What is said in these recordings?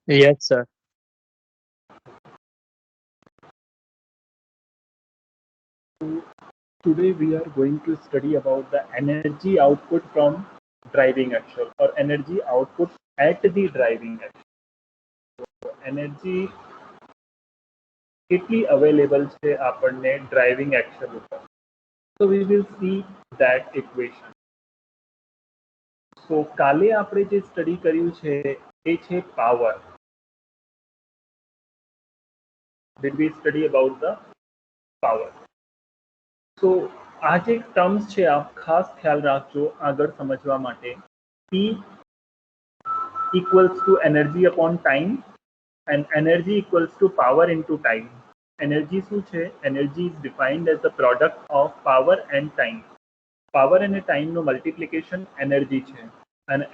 Yes, sir. Today we are going to study about the energy output from driving axle or energy output at the driving axle. Energy કેટલી available છે આપણને driving action ઉપર. So we will see that equation. So કાલે આપણે જે study કર્યું છે એ છે power. Did we study about the power? So આ જે ટર્મ્સ છે આપ ખાસ ખ્યાલ રાખજો આગળ સમજવા માટે. P equals to energy upon time and energy equals to power into time. Energy શું છે? Energy is defined as the product of power and time. Power અને ટાઈમનું મલ્ટિપ્લિકેશન એનર્જી છે અને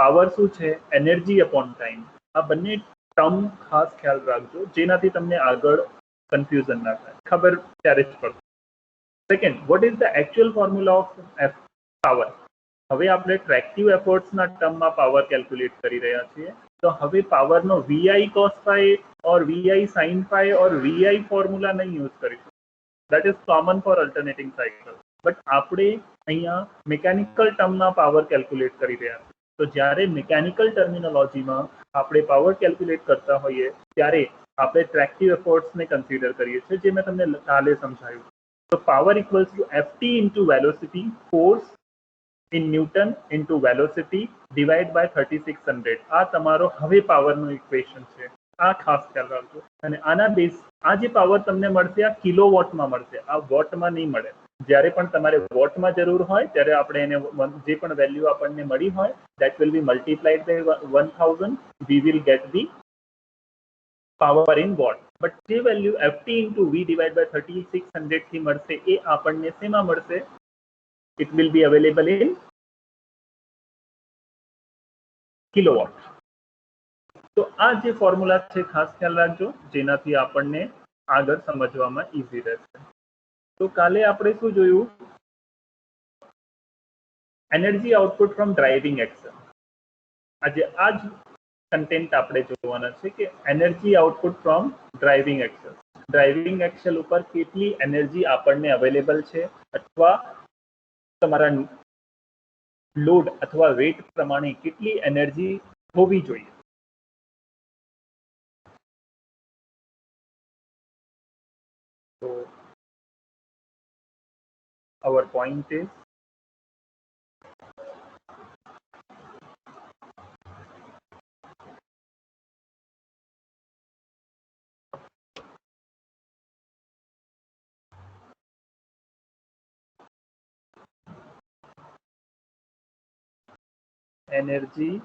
પાવર શું છે? Energy upon time. આ બંને ટર્મ ખાસ ખ્યાલ રાખજો જેનાથી તમને આગળ કન્ફ્યુઝન ના થાય, ખબર ત્યારે જ પડશે. Second, what is the actual formula of power? હવે આપણે ટ્રેક્ટિવ એફર્ટ્સના ટર્મમાં પાવર કેલ્ક્યુલેટ કરી રહ્યા છીએ. તો હવે પાવરનો VI cos phi or VI sine phi or VI formula નહીં યુઝ કરીશું. That is common for alternating cycle. But આપણે અહીંયા મિકેનિકલ ટર્મમાં પાવર કેલ્ક્યુલેટ કરી રહ્યા છીએ. તો જ્યારે મિકેનિકલ ટર્મિનોલોજીમાં આપણે પાવર કેલ્ક્યુલેટ કરતા હોઈએ ત્યારે આપણે ટ્રેક્ટિવ એફર્ટ્સને કન્સિડર કરીએ છીએ, જે મેં તમને કાલે સમજાવ્યું. તો power equals to FT into velocity, force in Newton into velocity divide by 3600. આ તમારો હવે પાવરનું ઇક્વેશન છે. આ ખાસ ખ્યાલ રાખજો. અને આના બેઝ આ જે પાવર તમને મળશે આ કિલોવોટમાં મળશે, આ વોટમાં નહીં મળે. જ્યારે પણ તમારે વોટમાં જરૂર હોય ત્યારે આપણે એને જે પણ વેલ્યુ આપણને મળી હોય that will be multiplied by 1000. we will get the power in watt. But જે value ft into v divide by 3600 થી મળશે એ આપણને શેમાં મળશે? It will be available in kilowatt. તો આ જે ફોર્મ્યુલા છે ખાસ ખ્યાલ રાખજો જેનાથી આપણને આગળ સમજવામાં ઈઝી રહેશે. તો કાલે આપણે શું જોયું? Energy output from driving Excel. આજે આ જ કન્ટેન્ટ આપણે જોવાના છે કે energy output from driving Excel. Driving Excel ઉપર કેટલી એનર્જી આપણને અવેલેબલ છે અથવા તમારા લોડ અથવા વેટ પ્રમાણે કેટલી એનર્જી હોવી જોઈએ. So our point is energy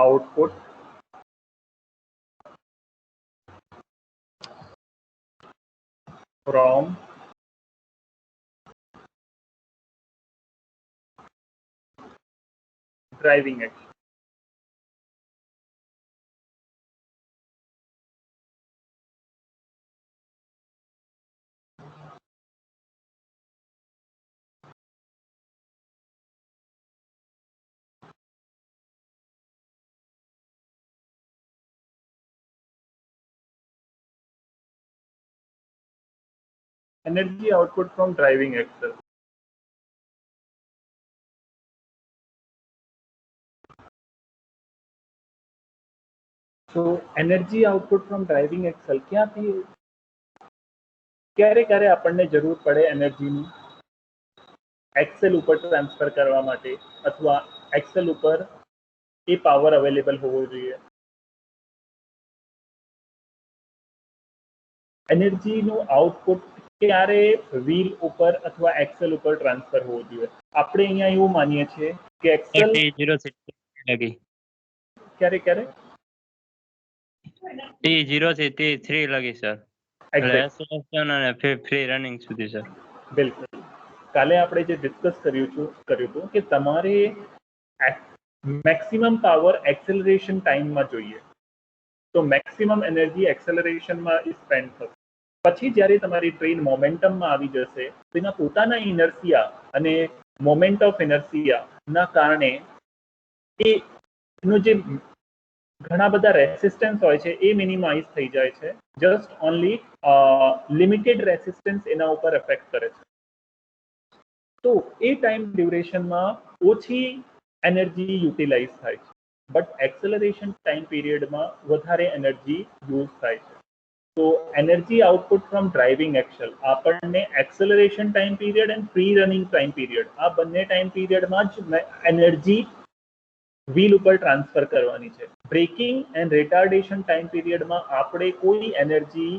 output from driving action. Energy output from driving axle. So energy output from driving axle ક્યાંથી ક્યારે ક્યારે આપણને જરૂર પડે એનર્જીની? એક્સેલ ઉપર ટ્રાન્સફર કરવા માટે અથવા એક્સેલ ઉપર એ પાવર અવેલેબલ હોવો જોઈએ. એનર્જીનું આઉટપુટ ક્યારે વ્હીલ ઉપર અથવા એક્સેલ ઉપર ટ્રાન્સફર હોવું જોઈએ? આપણે અહીંયા એવું માનીએ છીએ કે એક્સેલ ક્યારે ક્યારે T0 થી T3 લગી સર. અને ફ્રી રનિંગ સુધી સર. બિલકુલ. કાલે આપણે જે ડિસ્કસ કર્યું હતું કે તમારે મેક્સિમમ પાવર એક્સેલરેશન ટાઈમમાં જોઈએ. તો મેક્સિમમ એનર્જી એક્સેલરેશનમાં સ્પેન્ડ થશે. પછી જ્યારે તમારી ટ્રેન મોમેન્ટમમાં આવી જશે તેના પોતાના ઇનર્સિયા અને મોમેન્ટ ઓફ ઇનર્સિયાના કારણે એનો જે ઘણા બધા રેસિસ્ટન્સ હોય છે એ મિનિમાઇઝ થઈ જાય છે. જસ્ટ ઓનલી લિમિટેડ રેસિસ્ટન્સ એના ઉપર એફેક્ટ કરે છે. તો એ ટાઈમ ડ્યુરેશનમાં ઓછી એનર્જી યુટિલાઇઝ થાય છે, બટ એક્સેલરેશન ટાઈમ પીરિયડમાં વધારે એનર્જી યુઝ થાય છે. તો energy output from driving action આપણને acceleration time period and free running time period આ બંને ટાઈમ પીરિયડમાં જ એનર્જી વ્હીલ ઉપર ટ્રાન્સફર કરવાની છે. બ્રેકિંગ એન્ડ રિટાર્ડેશન ટાઈમ પીરિયડમાં આપણે કોઈ એનર્જી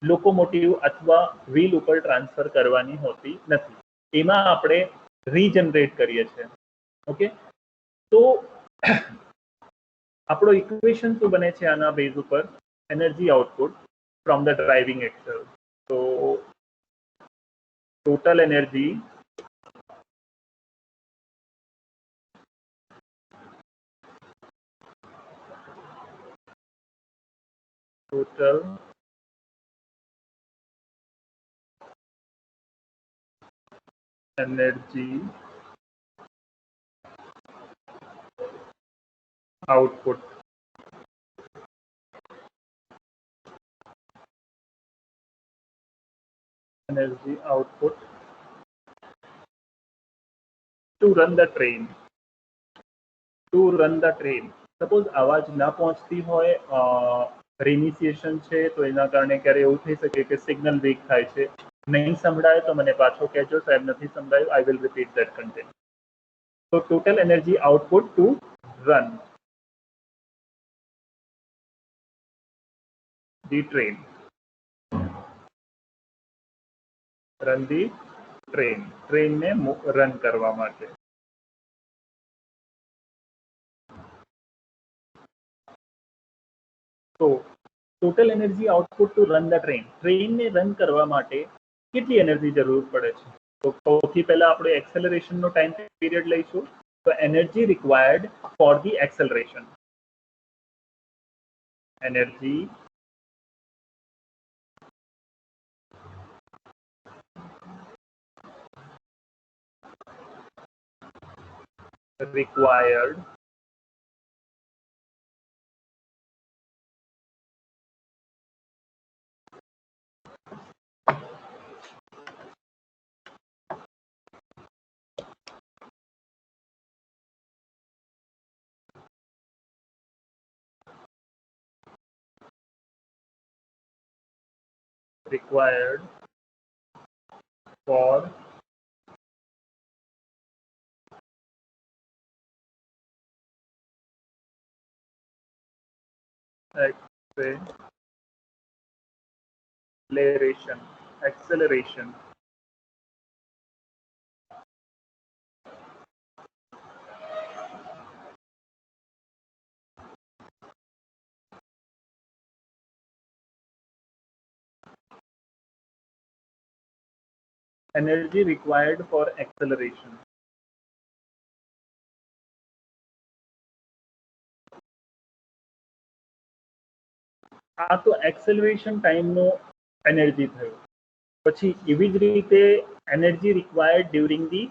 લોકોમોટિવ અથવા વ્હીલ ઉપર ટ્રાન્સફર કરવાની હોતી નથી. એમાં આપણે રીજનરેટ કરીએ છીએ. ઓકે, તો આપણો ઇક્વેશન શું બને છે આના બેઝ ઉપર? Energy output from the driving axle. તો total energy energy output to run the train. Suppose આવાજ ના પહોંચતી હોય, રિનિશિએશન છે તો એના કારણે ક્યારે એવું થઈ શકે કે સિગ્નલ વીક થાય છે. નહીં સંભળાય તો મને પાછો કહેજો, સાહેબ નથી સંભળાયું. I will repeat that content. તો total energy output to run the train. ટ્રેનને રન કરવા માટે. તો total energy output to run the ટ્રેનને રન કરવા માટે કેટલી એનર્જી જરૂર પડે છે? તો સૌથી પહેલા આપણે એક્સેલરેશનનો ટાઈમ પીરિયડ લઈશું. તો energy required for the acceleration, energy required for acceleration. Energy required for acceleration. આ તો એક્સેલરેશન ટાઈમનો એનર્જી થયો. પછી એવી જ રીતે energy required during the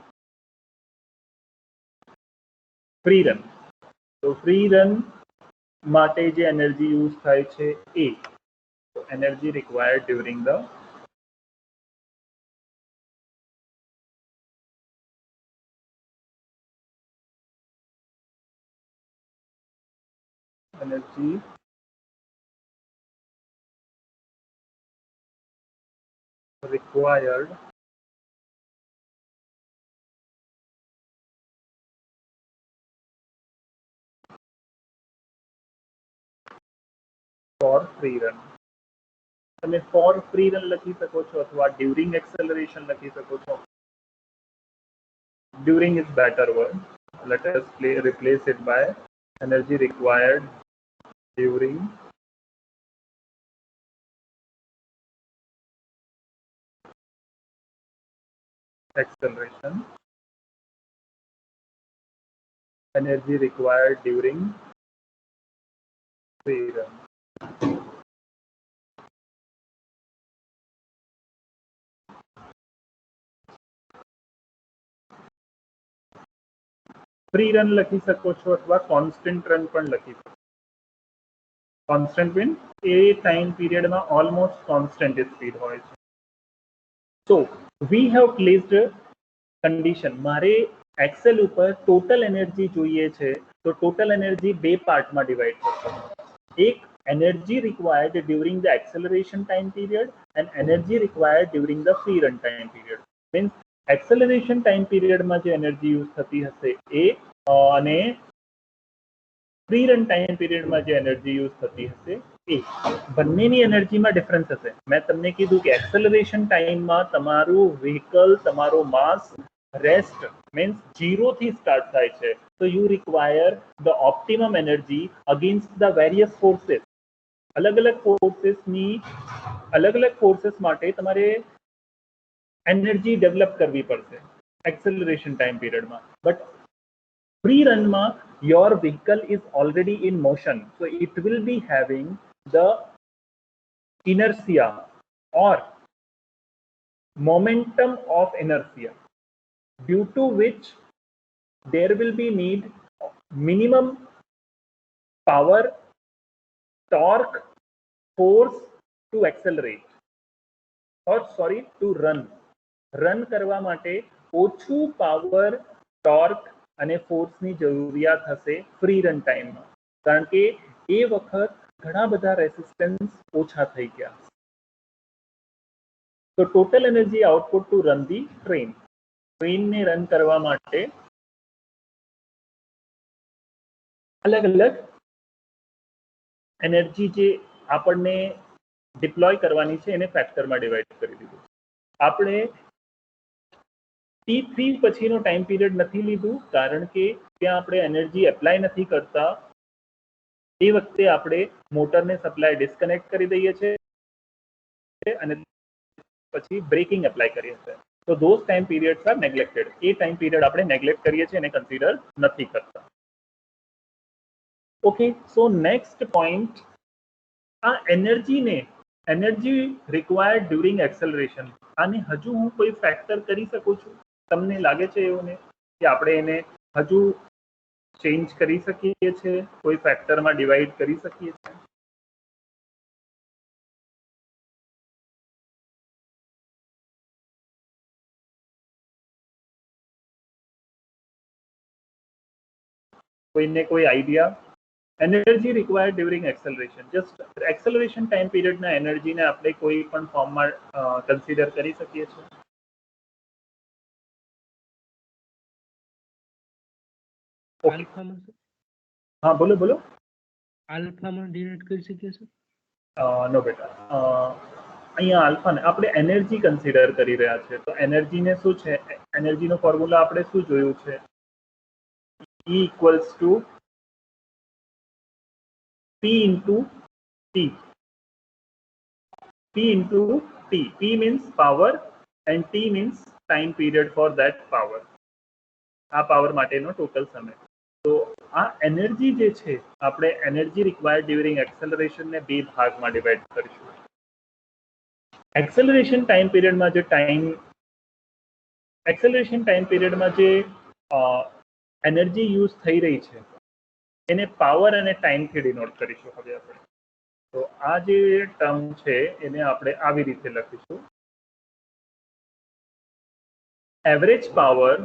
free run. તો ફ્રી રન માટે જે એનર્જી યુઝ થાય છે એ energy required during the energy required for free run. તમે ફોર ફ્રી રન લખી શકો છો અથવા ડ્યુરિંગ એક્સેલરેશન લખી શકો છો. During is better word. Let us replace it by energy required during acceleration. Energy required during free run. Free run લખી શકો છો અથવા કોન્સ્ટન્ટ રન પણ લખી શકો. કોન્સ્ટન્ટ મીન એ ટાઈમ પીરિયડમાં ઓલમોસ્ટ કોન્સ્ટન્ટ સ્પીડ હોય છે. સો વી હેવ પ્લેસ્ડ કન્ડિશન. મારે એક્સેલ ઉપર ટોટલ એનર્જી જોઈએ છે, તો ટોટલ એનર્જી બે પાર્ટમાં ડિવાઈડ થશે. એક energy required during the acceleration time period and energy required during the free run time period. Means acceleration time પીરિયડમાં જે એનર્જી યુઝ થતી હશે એ અને ફ્રી રન ટાઈમ પીરિયડમાં જે એનર્જી યુઝ થતી હશે એ બંનેની એનર્જીમાં ડિફરન્સ હશે. મેં તમને કીધું કે એક્સેલરેશન ટાઈમમાં તમારું વ્હીકલ, તમારો માસ રેસ્ટ મીન્સ 0 થી સ્ટાર્ટ થાય છે. તો you require the optimum energy against the various forces. અલગ અલગ ફોર્सेस માટે તમારે એનર્જી ડેવલપ કરવી પડશે એક્સેલરેશન ટાઈમ પીરિયડમાં. But free run ma your vehicle is already in motion, so it will be having the inertia or momentum of inertia, due to which there will be need minimum power, torque, force to accelerate, or sorry, to run કરવા માટે ઓછું power, torque અને ફોર્સની જરૂરિયાત હશે free run ટાઈમમાં, કારણ કે એ વખત ઘણા બધા રેસિસ્ટન્સ ઓછા થઈ ગયા. તો total energy output to run the ટ્રેનને રન કરવા માટે અલગ અલગ એનર્જી જે આપણને ડિપ્લોય કરવાની છે એને ફેક્ટરમાં ડિવાઈડ કરી દીધું. આપણે T3 પછીનો ટાઈમ પીરિયડ નથી લીધું, કારણ કે ત્યાં આપણે એનર્જી એપ્લાય નથી કરતા. એ વખતે આપણે મોટરને સપ્લાય ડિસ્કનેક્ટ કરી દઈએ છીએ અને પછી બ્રેકિંગ એપ્લાય કરીએ છીએ. તો those time periods are neglected. એ ટાઈમ પીરિયડ આપણે નેગ્લેક્ટ કરીએ છીએ, એને કન્સિડર નથી કરતા. ઓકે, સો નેક્સ્ટ પોઈન્ટ, આ એનર્જી રિક્વાયર્ડ ડ્યુરિંગ એક્સેલરેશન, આને હજુ હું કોઈ ફેક્ટર કરી શકું છું? તમને લાગે છે એવું ને કે આપણે એને હજુ ચેન્જ કરી શકીએ છીએ, કોઈ ફેક્ટરમાં ડિવાઈડ કરી શકીએ છીએ? કોઈને કોઈ idea? Energy required during acceleration, just acceleration time પીરિયડના એનર્જીને આપણે કોઈ પણ ફોર્મમાં કન્સિડર કરી શકીએ છીએ? હા, બોલો બોલો. આલ્ફામાં ડિવાઇડ કરી શકીએ છીએ? નો બેટા, અહીંયા આલ્ફાને આપણે એનર્જી કન્સિડર કરી રહ્યા છે. તો એનર્જીને શું છે, એનર્જીનો ફોર્મ્યુલા આપણે શું જોયું છે? E equals to P into T. P into T. P means power and T means time period for that power. આ પાવર માટેનો ટોટલ સમય. તો આ એનર્જી જે છે, આપણે એનર્જી રિક્વાયર્ડ ડ્યુરિંગ એક્સેલરેશનને બે ભાગમાં ડિવાઈડ કરીશું. એક્સેલરેશન ટાઈમ પીરિયડમાં જે એનર્જી યુઝ થઈ રહી છે એને પાવર અને ટાઈમથી ડિનોટ કરીશું હવે આપણે. તો આ જે ટર્મ છે એને આપણે આવી રીતે લખીશું: average power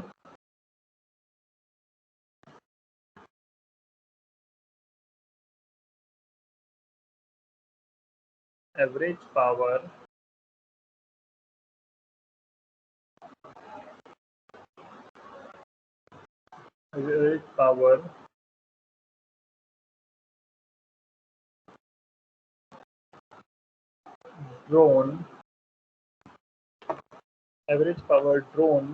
drawn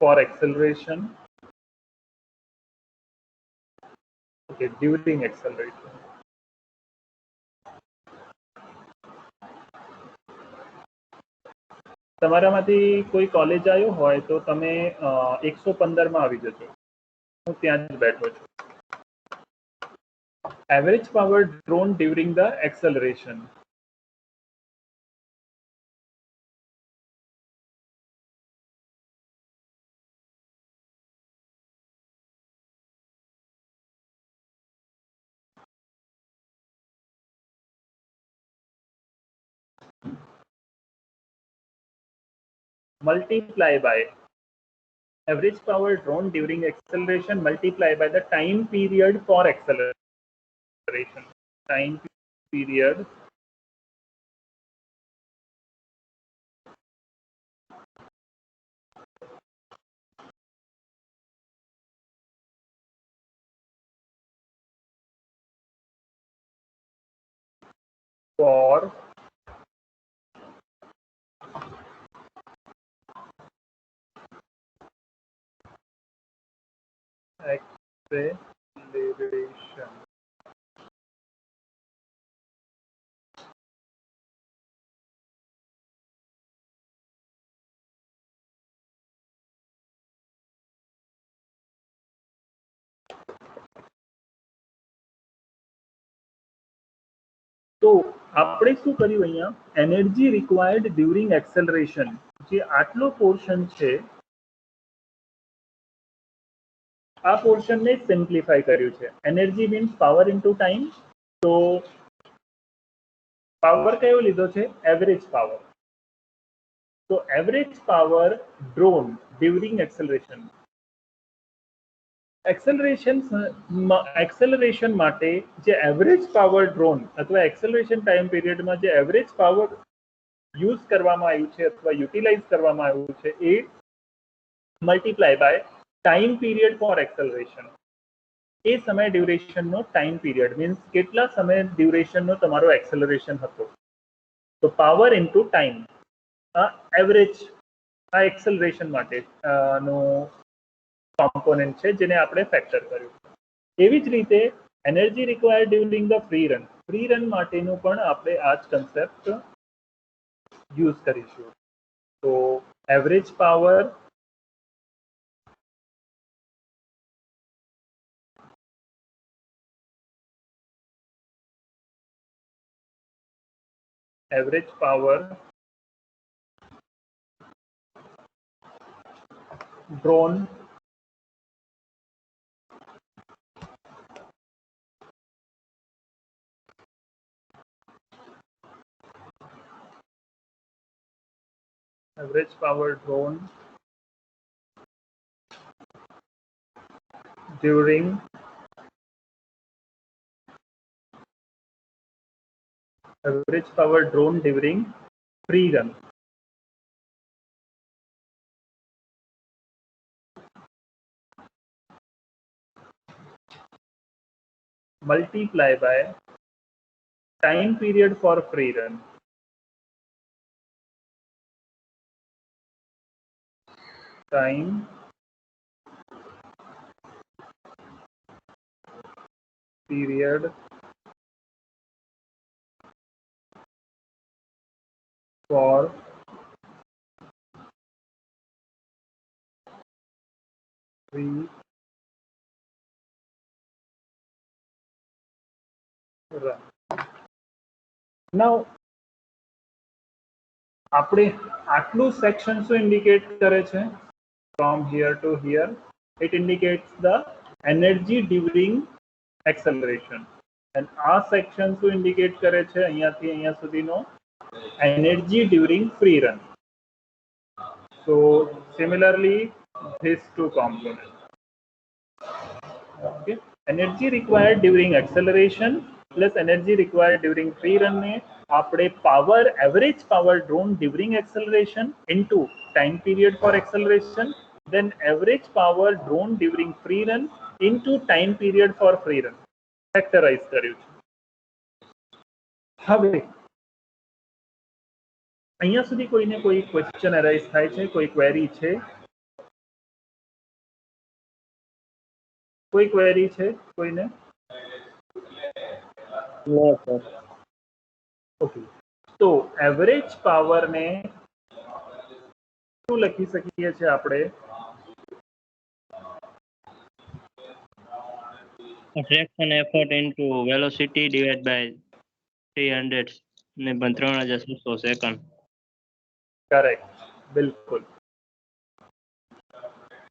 for acceleration, okay, during acceleration. તમારામાંથી કોઈ કોલેજ આવ્યો હોય તો તમે 115માં આવી જજો, હું ત્યાં જ બેઠો છું. Average power drawn during the acceleration. multiply by average power drawn during acceleration multiply by the time period for acceleration. Time period for acceleration. તો આપણે શું કર્યું અહીંયા એનર્જી રિક્વાયર્ડ ડ્યુરિંગ એક્સેલરેશન જે આટલો પોર્શન છે આ પોર્શનને સિમ્પ્લિફાઈ કર્યું છે. Energy means power into time. તો પાવર કયો લીધો છે? Average power. તો average power drawn during acceleration. Acceleration માટે જે એવરેજ પાવર ડ્રોન અથવા એક્સેલરેશન ટાઈમ પીરિયડમાં જે એવરેજ પાવર યુઝ કરવામાં આવ્યું છે અથવા યુટિલાઇઝ કરવામાં આવ્યું છે એ multiply by time period for acceleration. એ સમય ડ્યુરેશનનો ટાઈમ પીરિયડ મીન્સ કેટલા સમય ડ્યુરેશનનો તમારો એક્સેલરેશન હતો. તો પાવર ઇન્ટુ ટાઈમ આ એવરેજ આ એક્સેલરેશન માટે નો કોમ્પોનન્ટ છે જેને આપણે ફેક્ટર કર્યું. એવી જ રીતે energy required during the free run. Free run માટેનું પણ આપણે આ જ કન્સેપ્ટ યુઝ કરીશું. તો average power drawn during average power drawn during free run. Multiply by time period for free run. Time period for free run. Now આપણે આટલું section શું ઇન્ડિકેટ કરે છે? From here to here it indicates the energy during acceleration and આ section શું indicate કરે છે અહીંયાથી અહીંયા સુધીનો energy during free run. So similarly these two components. Okay, energy required during acceleration plus energy required during free run ને આપણે power average power drawn during acceleration into time period for acceleration then average power drawn during free run into time period for free run factorize કર્યું છે. હવે અહીંયા સુધી કોઈને કોઈ question arise થાય છે? કોઈ ક્વેરી છે? કોઈ ક્વેરી છે કોઈને? No sir. ઓકે, તો એવરેજ પાવર ને શું લખી શકીએ છીએ આપણે? Fraction effort into velocity divide by 300 ને 3600 સેકન્ડ. કરેક્ટ, બિલકુલ.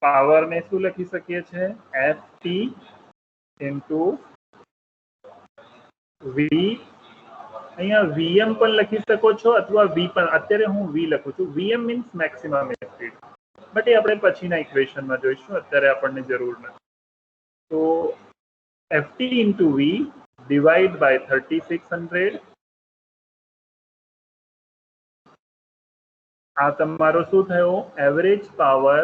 પાવર ને શું લખી શકીએ છીએ? ft ઇન્ટુ v અહીંયા વીએમ પણ લખી શકો છો અથવા વી પણ. અત્યારે હું વી લખું છું. VM means maximum speed, but એ આપણે પછીના ઇક્વેશનમાં જોઈશું, અત્યારે આપણને જરૂર નથી. તો ft into V divide by 3600, આ તમારો શું થયો? એવરેજ પાવર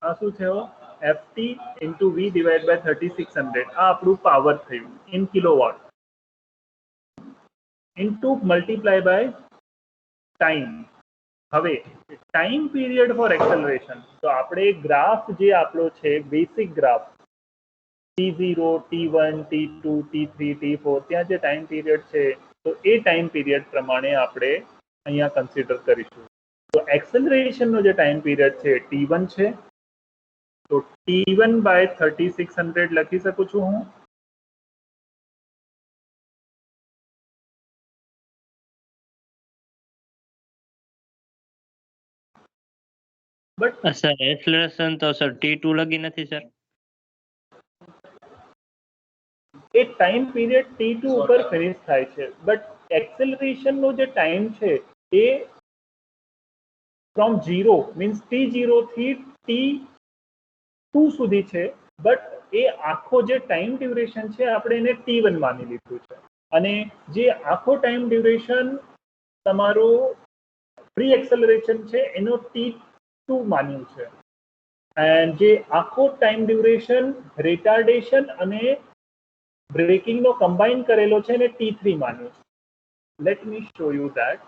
આ શું થયો? ft into V divide by 3600, આ આપણું પાવર થયું in kilowatt, into multiply by time. હવે ટાઈમ પીરિયડ ફોર એક્સેલરેશન, તો આપણે ગ્રાફ જે આપણો છે basic graph T0, T1, T2, T3, T4, ત્યાં જે ટાઈમ પીરિયડ છે, તો એ ટાઈમ પીરિયડ પ્રમાણે આપણે અહીંયા કન્સિડર કરીશું. તો એક્સેલરેશનનો જે ટાઈમ પીરિયડ છે T1 છે, તો T1 બાય 3600 લખી શકું છું હું. બટ સર એક્સેલરેશન તો સર T2 લગી નથી સર. એ ટાઈમ પીરિયડ T2 ઉપર ફિનિશ થાય છે, બટ એક્સેલરેશનનો જે ટાઈમ છે એ ફ્રોમ 0 મીન્સ T0 થી T2 સુધી છે, બટ એ આખો જે ટાઈમ ડ્યુરેશન છે આપણે એને T1 માની લીધું છે, અને જે આખો ટાઈમ ડ્યુરેશન તમારો પ્રી એક્સેલરેશન છે એનો T2 માન્યું છે, એન્ડ જે આખો ટાઈમ ડ્યુરેશન રિટાર્ડેશન અને બ્રેકિંગ નો કમ્બાઈન કરેલો છે ને T3 માન્યું છે. Let me show you that.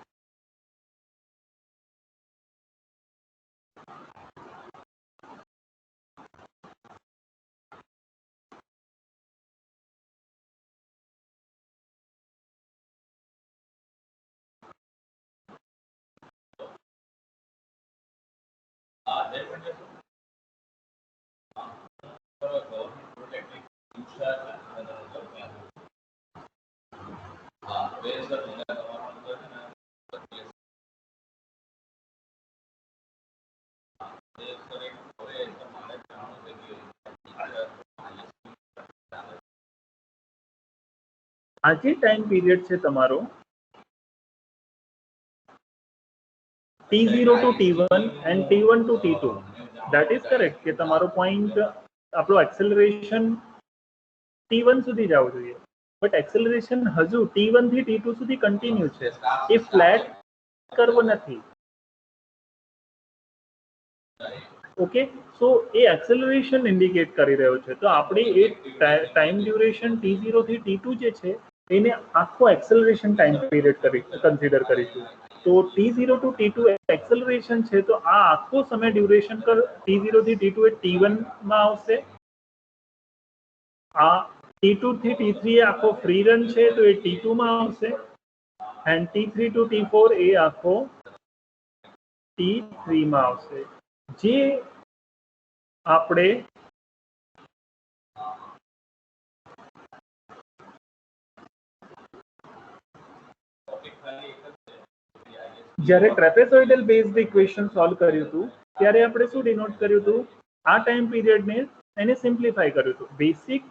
આ જે ટાઈમ પીરિયડ છે તમારો T0 to T1 and T1 to T2, that is correct કે તમારો પોઈન્ટ આપણો એક્સેલરેશન T1 સુધી જવું જોઈએ, બટ એક્સેલરેશન હજુ T1 થી T2 સુધી કન્ટિન્યુ છે, એ ફ્લેટ કર્વ નથી. ઓકે, સો એ એક્સેલરેશન ઇન્ડિકેટ કરી રહ્યો છે. તો આપણે એ ટાઈમ ડ્યુરેશન T0 થી T2 જે છે એને આખો એક્સેલરેશન ટાઈમ પીરિયડ કન્સિડર કરીશું. તો T0 ટુ T2 એક્સેલરેશન છે, તો આ આખો સમય ડ્યુરેશન પર T0 થી T2 એ T1 માં આવશે. આ T2 થી T3 એ આખો ફ્રી રન છે, તો એ T2 માં આવશે, એન્ડ T3 ટુ T4 એ આખો T3 માં આવશે. જે આપણે જ્યારે ટ્રેપેઝોઇડલ બેઝડ ઇક્વેશન સોલ્વ કર્યું હતું ત્યારે આપણે શું ડિનોટ કર્યું હતું? આ ટાઈમ પીરિયડને એને સિમ્પ્લિફાય કર્યું હતું. બેસિક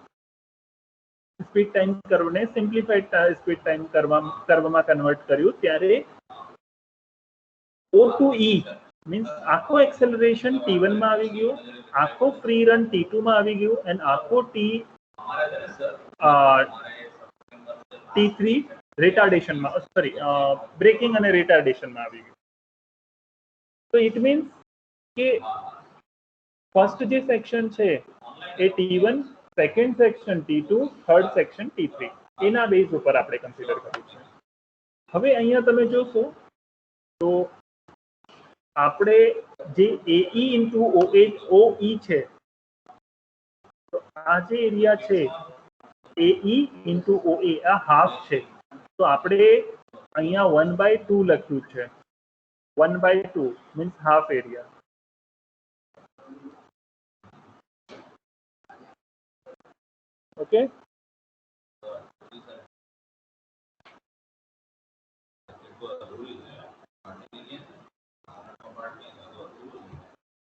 સ્પીડ ટાઈમ કર્વને સિમ્પ્લિફાઈડ સ્પીડ ટાઈમ કર્વમાં કન્વર્ટ કર્યું, ત્યારે O ટુ E મીન્સ આખો એક્સેલરેશન T1 માં આવી ગયો, આખો ફ્રી રન T2 માં આવી ગયું, એન્ડ આખો T3 રિટાર્ડેશનમાં, સોરી બ્રેકિંગ અને રિટાર્ડેશનમાં આવી ગયું. તો ઇટ મીન્સ કે ફર્સ્ટ જે સેક્શન છે એ T1, second section T2, third section T3, એના બેઝ ઉપર આપણે કન્સિડર કર્યું છે. હવે અહીંયા તમે જોશો તો આપણે જે AE ઇન્ટુ OE છે, તો આ જે એરિયા છે AE ઇન્ટુ OA આ હાફ છે, તો આપણે અહીંયા 1/2 લખ્યું છે. 1/2 means half area. Okay,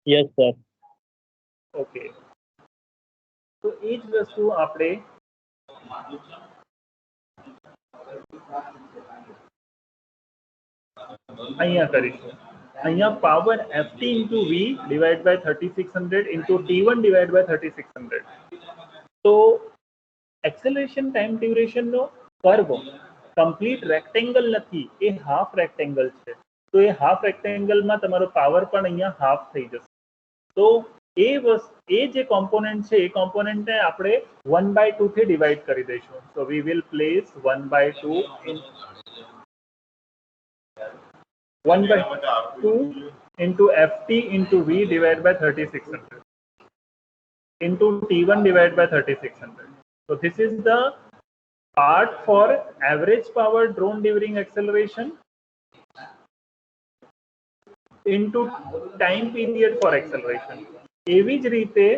yes sir. Okay, તો એ જ વસ્તુ આપણે અહીંયા કરીશું. અહીંયા power ft into v divided by 3600 into t1 divided by 3600. તો એક્સેલરેશન ટાઈમ ડ્યુરેશન નો કર્વ કમ્પ્લીટ રેક્ટેંગલ નથી, એ હાફ રેક્ટેંગલ છે. તો એ હાફ રેક્ટેંગલમાં તમારો પાવર પણ અહીંયા હાફ થઈ જશે. તો એ જે કોમ્પોનન્ટ છે એ કોમ્પોનન્ટને આપણે 1/2 થી ડિવાઈડ કરી દઈશું. So we will place 1/2 in 1/2 into ft into v divided by 3600 into t1 divided by 3600. So this is the part for average power drawn during acceleration into time period for acceleration. એવી જ રીતે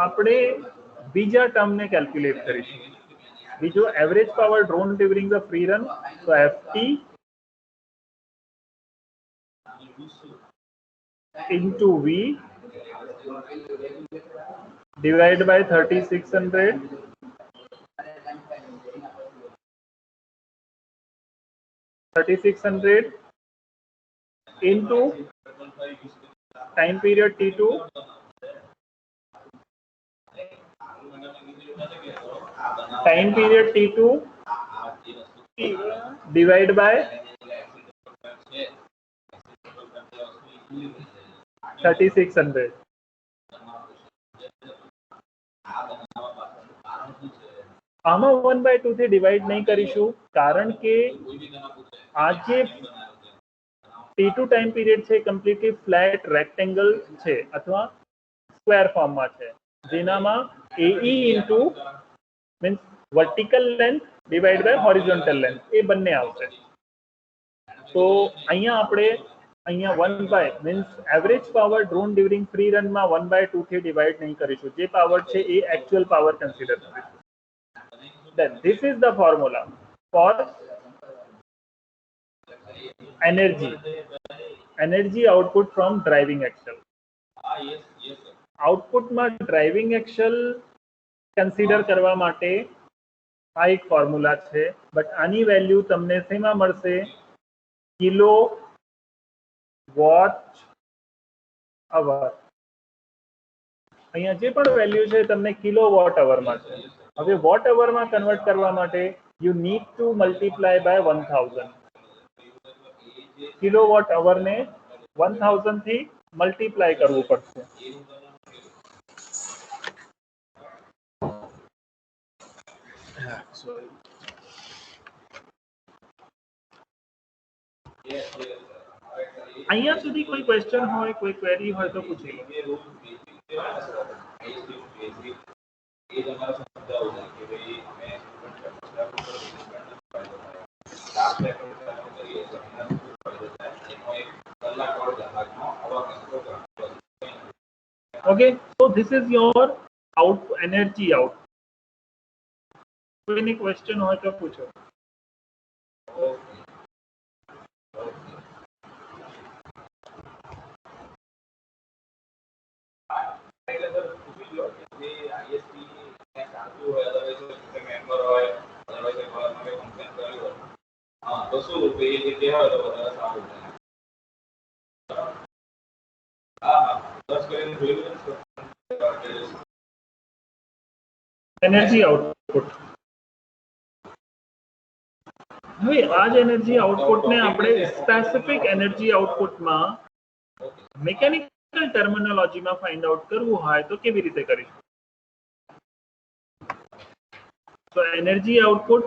આપણે બીજા ટર્મને calculate કરીશું. બીજો average power drawn during the free run, તો ft into v divided by 3600 into time period t2 divided by 3600. આમાં 1/2 થી ડિવાઈડ નહીં કરીશું, કારણ કે આ જે t2 ટાઈમ પીરિયડ છે કમ્પ્લીટલી ફ્લેટ રેક્ટેંગલ છે અથવા સ્ક્વેર ફોર્મમાં છે, જેનામાં AE into means vertical length divide by horizontal length એ બંને આવશે. તો અહીંયા આપણે 1/, means average power drawn during free રનમાં 1/2 થી ડિવાઈડ નહીં કરીશું. જે પાવર છે એ એકચ્યુઅલ પાવર કન્સિડર કરીશું. Then this is the formula for energy output from driving axle. આઉટપુટમાં ડ્રાઇવિંગ એક્સલ કન્સિડર કરવા માટે આ એક ફોર્મ્યુલા છે, બટ આની વેલ્યુ તમને શેમાં મળશે? Kilo watt hour. અહીંયા જે પણ વેલ્યુ છે તમને કિલો વોટ અવરમાં છે. હવે વોટ અવરમાં કન્વર્ટ કરવા માટે you need to multiply by 1000. Kilo watt અવરને 1000 થી મલ્ટીપ્લાય કરવું પડશે. અહીંયા સુધી કોઈ ક્વેશ્ચન હોય, કોઈ ક્વેરી હોય તો પૂછી લો. Okay, so this is your energy out. कोई क्वेश्चन हो तो पूछो. Energy output. હવે આ જ એનર્જી આઉટપુટને આપણે સ્પેસિફિક એનર્જી આઉટપુટમાં મિકેનિકલ ટર્મિનોલોજીમાં ફાઇન્ડ આઉટ કરવું હોય તો કેવી રીતે કરીશું? તો એનર્જી આઉટપુટ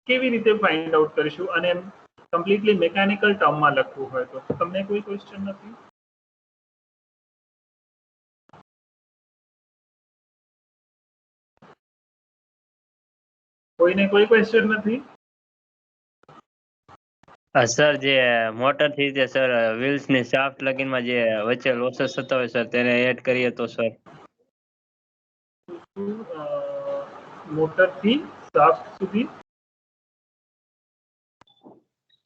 કેવી રીતે ફાઇન્ડ આઉટ કરીશું અને કમ્પ્લીટલી મિકેનિકલ ટર્મમાં લખવું હોય તો? તમને કોઈ ક્વેશ્ચન નથી? કોઈને કોઈ ક્વેશ્ચન નથી? સર જે મોટર થી જે સર વ્હીલ્સ ની શાફ્ટ લગીનમાં જે વચ્ચે લોસેસ થતા હોય સર તેને એડ કરીએ તો સર? મોટર થી શાફ્ટ સુધી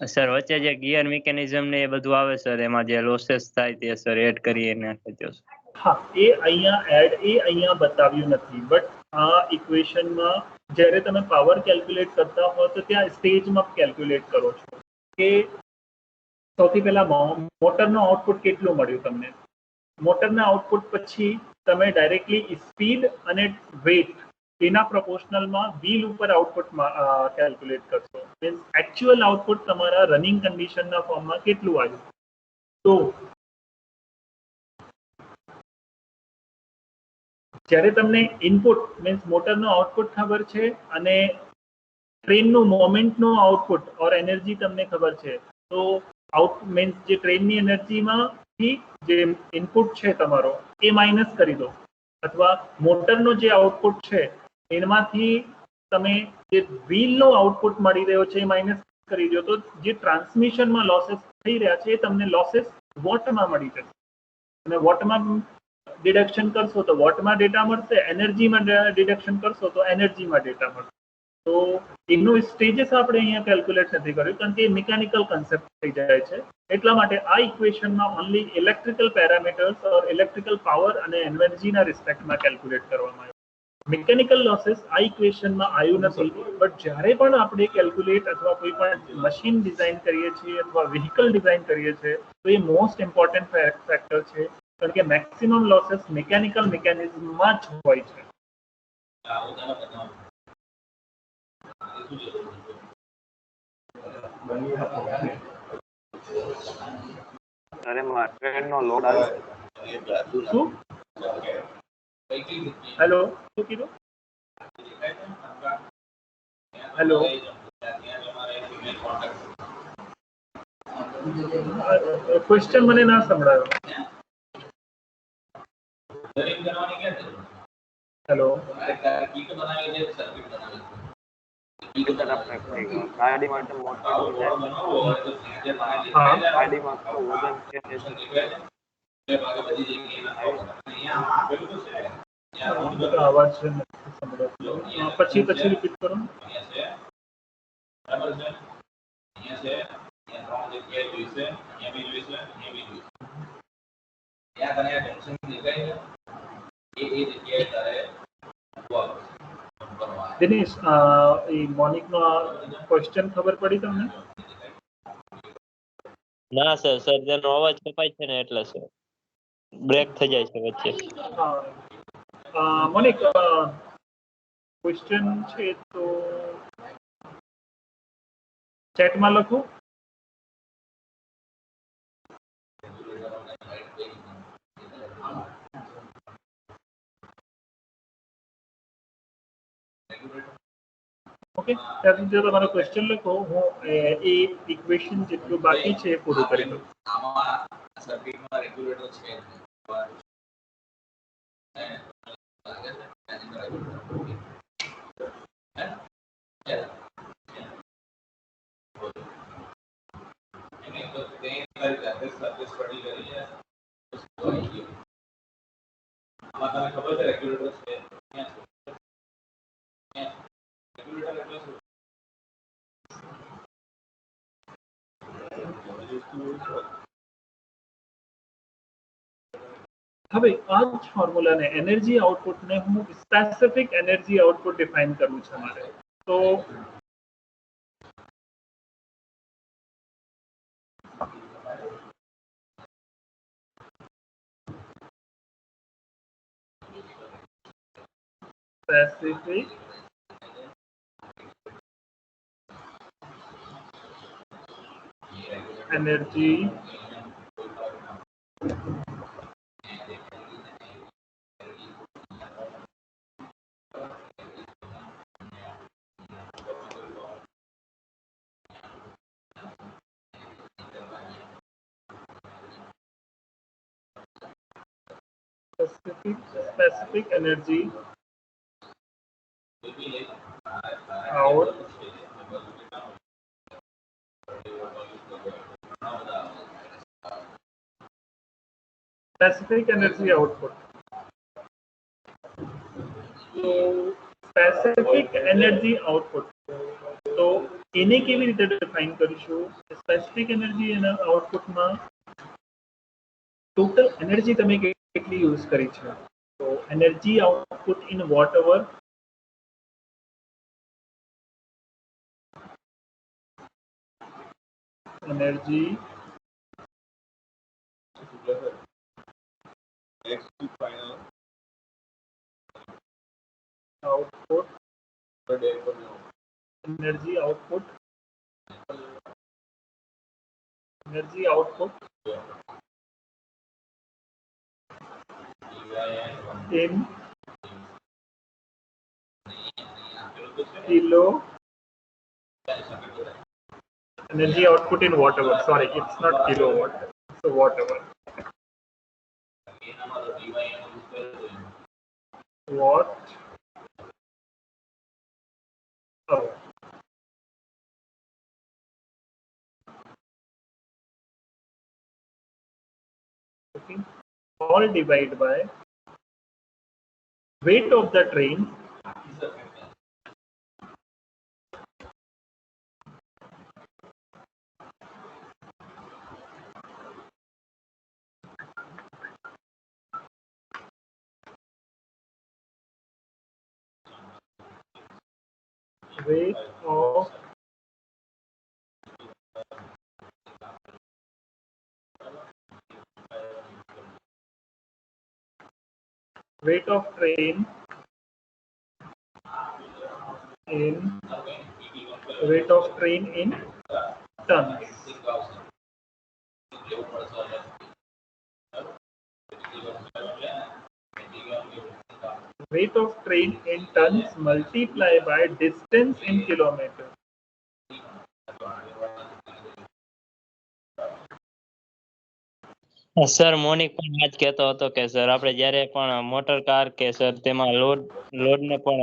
સર વચ્ચે જે ગિયર મિકેનિઝમ ને એ બધું આવે સર એમાં જે લોસેસ થાય તે સર એડ કરી નાખે તો હા, એ અહીંયા બતાવ્યું નથી, બટ આ ઇક્વેશનમાં જ્યારે તમે પાવર કેલ્ક્યુલેટ કરતા હો તો ત્યાં સ્ટેજમાં કેલ્ક્યુલેટ કરો છો કે સૌથી પહેલા મોટરનું આઉટપુટ કેટલું મળ્યું તમને. મોટરના આઉટપુટ પછી તમે ડાયરેક્ટલી સ્પીડ અને વેટ એના પ્રોપોર્શનલમાં વ્હીલ ઉપર આઉટપુટમાં કેલ્ક્યુલેટ કરશો. મીન્સ એકચ્યુઅલ આઉટપુટ તમારા રનિંગ કન્ડિશનના ફોર્મમાં કેટલું આવ્યું. તો જ્યારે તમને ઇનપુટ મીન્સ મોટરનું આઉટપુટ ખબર છે અને ટ્રેનનું મોમેન્ટનું આઉટપુટ ઓર એનર્જી તમને ખબર છે, તો આઉટ મીન્સ જે ટ્રેનની એનર્જીમાંથી જે ઇનપુટ છે તમારો એ માઇનસ કરી દો, અથવા મોટરનો જે આઉટપુટ છે એમાંથી તમે જે વ્હીલનો આઉટપુટ મળી રહ્યો છે એ માઇનસ કરી દો, તો જે ટ્રાન્સમિશનમાં લોસેસ થઈ રહ્યા છે એ તમને લોસેસ વોટમાં મળી જશે. અને વોટમાં ડિડક્શન કરશો તો વોટમાં ડેટા મળશે, એનર્જીમાં ડિડક્શન કરશો તો એનર્જીમાં ડેટા મળશે. તો એનું સ્ટેજીસ આપણે અહીંયા કેલ્ક્યુલેટ નથી કર્યું કારણ કે મિકેનિકલ કન્સેપ્ટ થઈ જાય છે. એટલા માટે આ ઇક્વેશનમાં ઓનલી ઇલેક્ટ્રિકલ પેરામીટર્સ ઓર ઇલેક્ટ્રિકલ પાવર અને એનર્જીના રિસ્પેક્ટમાં કેલ્ક્યુલેટ કરવામાં આવ્યું. મિકેનિકલ લોસેસ આ ઇક્વેશનમાં આવ્યું નથી, બટ જ્યારે પણ આપણે કેલ્ક્યુલેટ અથવા કોઈ પણ મશીન ડિઝાઇન કરીએ છીએ અથવા વ્હીકલ ડિઝાઇન કરીએ છીએ તો એ મોસ્ટ ઇમ્પોર્ટન્ટ ફેક્ટર છે, કારણ કે મેક્સિમમ લોસેસ મિકેનિકલ મિકેનિઝમમાં જ હોય છે. અરે માં ટ્રેનનો લોડ આવે શું? હેલો, શું કીધું? હેલો, ક્વેશ્ચન મને ના સંભળાયો. હેલો, ગાડી માટે મોટી હા, ગાડીમાં વજન છે અવાજ નથી સંભળાતો. પછી રિપીટ કરો. દિનેશ, એ મોનિકનો ક્વેશ્ચન ખબર પડી તમને? ના સર, તેનો અવાજ કપાય છે ને એટલે સર બ્રેક થઈ જાય છે વચ્ચે. મોનિક, ક્વેશ્ચન છે તો ચેટમાં લખો. ઓકે, ત્યાં સુધી તમારો ક્વેશ્ચન લખો, હું એ ઇક્વેશન જેટલું બાકી છે એ પૂરું કરી દઉં. હવે આ જ ફોર્મ્યુલાને એનર્જી આઉટપુટને હું સ્પેસિફિક એનર્જી આઉટપુટ ડિફાઇન કરવું છે મારે. તો specific energy specific energy out specific energy output. So specific energy output, तो એને કેવી રીતે ડિફાઇન કરીશું? સ્પેસિફિક એનર્જી એના આઉટપુટમાં ટોટલ એનર્જી તમે કેટલી યુઝ કરી છે, તો energy output in watt hour energy output energy output in kilo energy output in whatever, sorry, it's not kilowatt, it's whatever, what hour. Okay, all divided by weight of the train weight of train in tons. Weight of train in tons multiplied by distance in kilometer. Sir Monik પણ આજ કહેતો હતો કે sir આપણે જ્યારે પણ motor car કે sir તેમાં લોડ ને પણ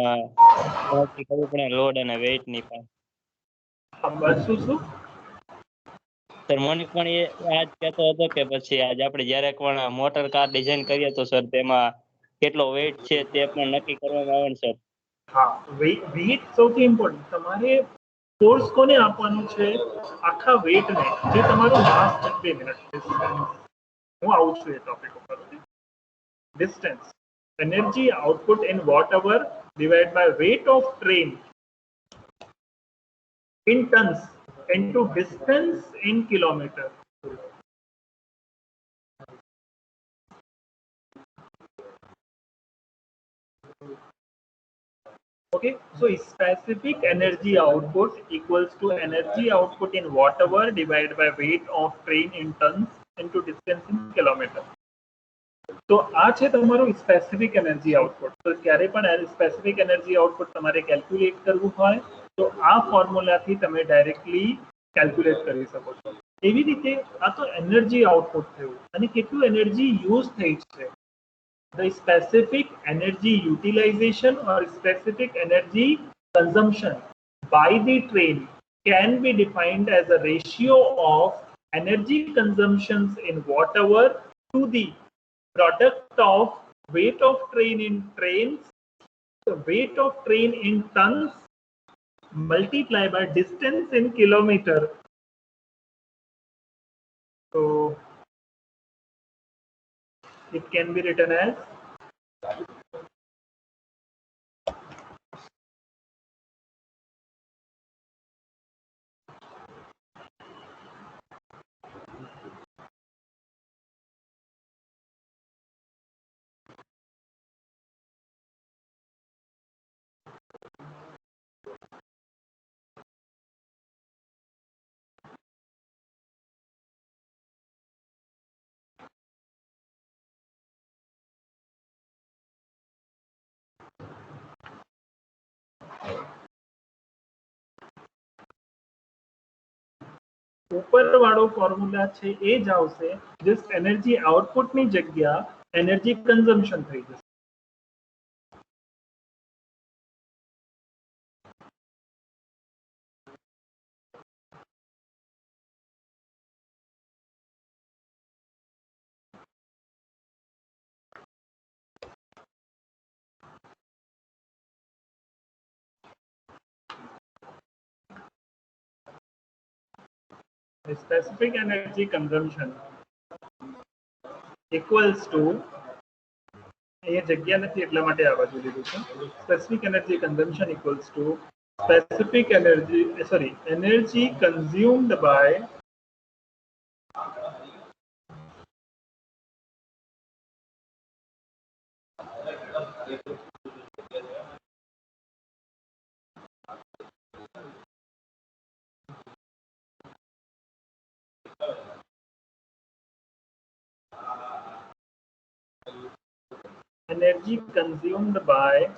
ગણતરી કરવી પડે, લોડ અને વેઇટ ની પણ. શું સર મોનિક પણ એ આજ કહેતો હતો કે પછી આજ આપણે જ્યારે પણ મોટર કાર ડિઝાઇન કરીએ તો સર તેમાં કેટલો વેઇટ છે તે પણ નક્કી કરવામાં આવે ને સર. હા, વેઇટ સૌથી ઇમ્પોર્ટન્ટ. તમારે ફોર્સ કોને આપવાનું છે? આખા વેઇટને, જે તમારું માસ છે. 2 મિનિટ, હું આવું છું એ ટોપિક ઉપર. Distance, energy output in watt hour divided by weight of train in tons into distance in kilometer. Okay, so specific energy output equals to energy output in watt hour divided by weight of train in tons into distance in kilometer. તો આ છે તમારું specific energy output. તો ક્યારે પણ specific energy output તમારે calculate કરવું હોય તો આ ફોર્મ્યુલાથી તમે ડાયરેક્ટલી કેલ્ક્યુલેટ કરી શકો છો. એવી રીતે આ તો એનર્જી આઉટપુટ થયું અને કેટલું એનર્જી યુઝ થઈ છે. The specific energy utilization or specific energy consumption by the train can be defined as a ratio of energy consumptions in watt hour to the product of weight of train in trains, so weight of train in tons multiplied by distance in kilometer. So it can be written as ઉપર વાળો formula છે એ જ આવશે. Just energy આઉટપુટની જગ્યા energy consumption થઈ જશે. specific energy consumption equals to ये जगह नहीं એટલા માટે આ બાજુ લીધું છે specific energy consumption equals to specific energy energy consumed by energy consumed by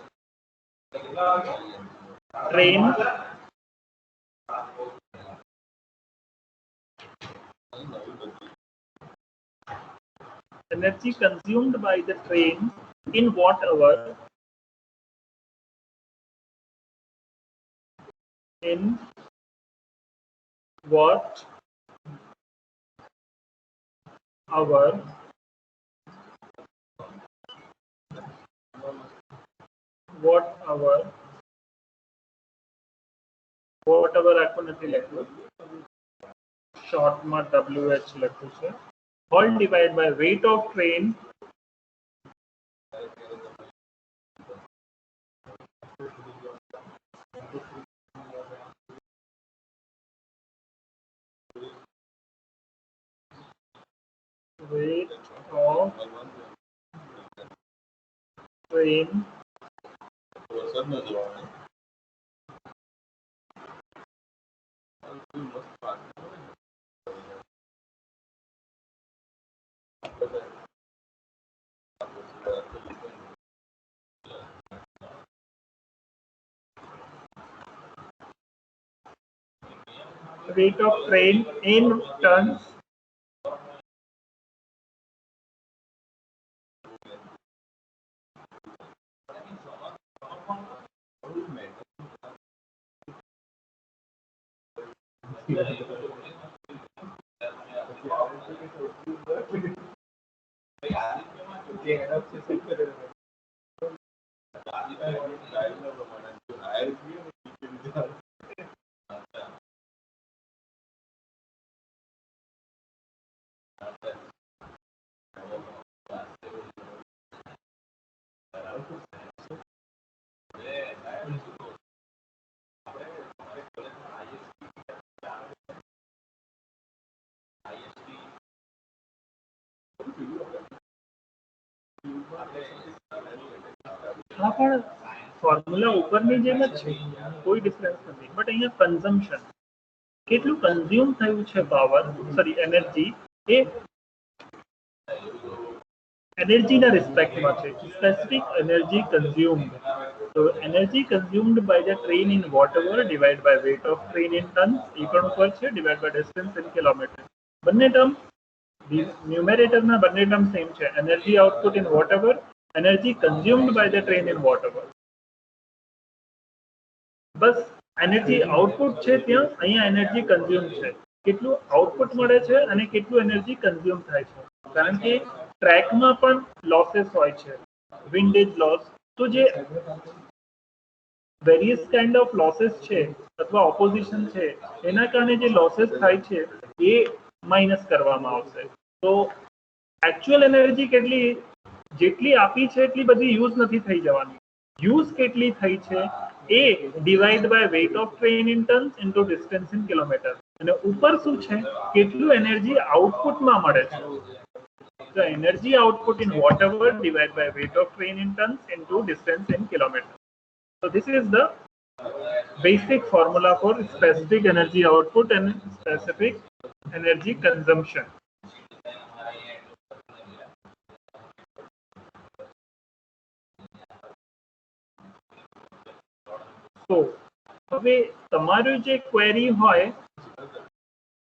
train energy consumed by the train in what hour in what hour whatever आपको नहीं लगे शॉर्ट में WH लखू છે all divided by weight of train weight of train weight of train in tons हाँ पण formula ઉપરની જેમ જ છે કોઈ ડિફરન્સ નથી બટ અહીંયા કન્ઝમ્પશન કેટલું કન્ઝ્યુમ થયું છે પાવર એનર્જી એ એનર્જીના રિસ્પેક્ટમાં છે specific energy consumed so energy consumed by the train in whatever divided by weight of train in tons એ પણ ઉપર છે divided by distance in kilometer બંને ટર્મ ન્યુમેરેટરના બંને ટર્મ સેમ છે energy output in whatever energy consumed by the train in whatever bus energy output છે ત્યાં અહીંયા energy consume છે કેટલું આઉટપુટ મળે છે અને કેટલું એનર્જી કન્ઝ્યુમ થાય છે કારણ કે ટ્રેકમાં પણ લોसेस હોય છે વિન્ડેજ લોસ તો જે વેરિયસ કાઇન્ડ ઓફ લોसेस છે અથવા ઓપોઝિશન છે એના કારણે જે લોसेस થાય છે એ માઇનસ કરવામાં આવશે તો एक्चुअल एनर्जी કેટલી જેટલી આપી છે એટલી બધી યુઝ નથી થઈ જવાની યુઝ કેટલી થઈ છે એ divide by weight of train in tons into distance in kilometre અને ઉપર શું છે કેટલું એનર્જી આઉટપુટમાં મળે છે the energy output in whatever divided by weight of train in tons into distance in kilometer so this is the basic formula for specific energy output and specific energy consumption તો હવે તમારું જે query હોય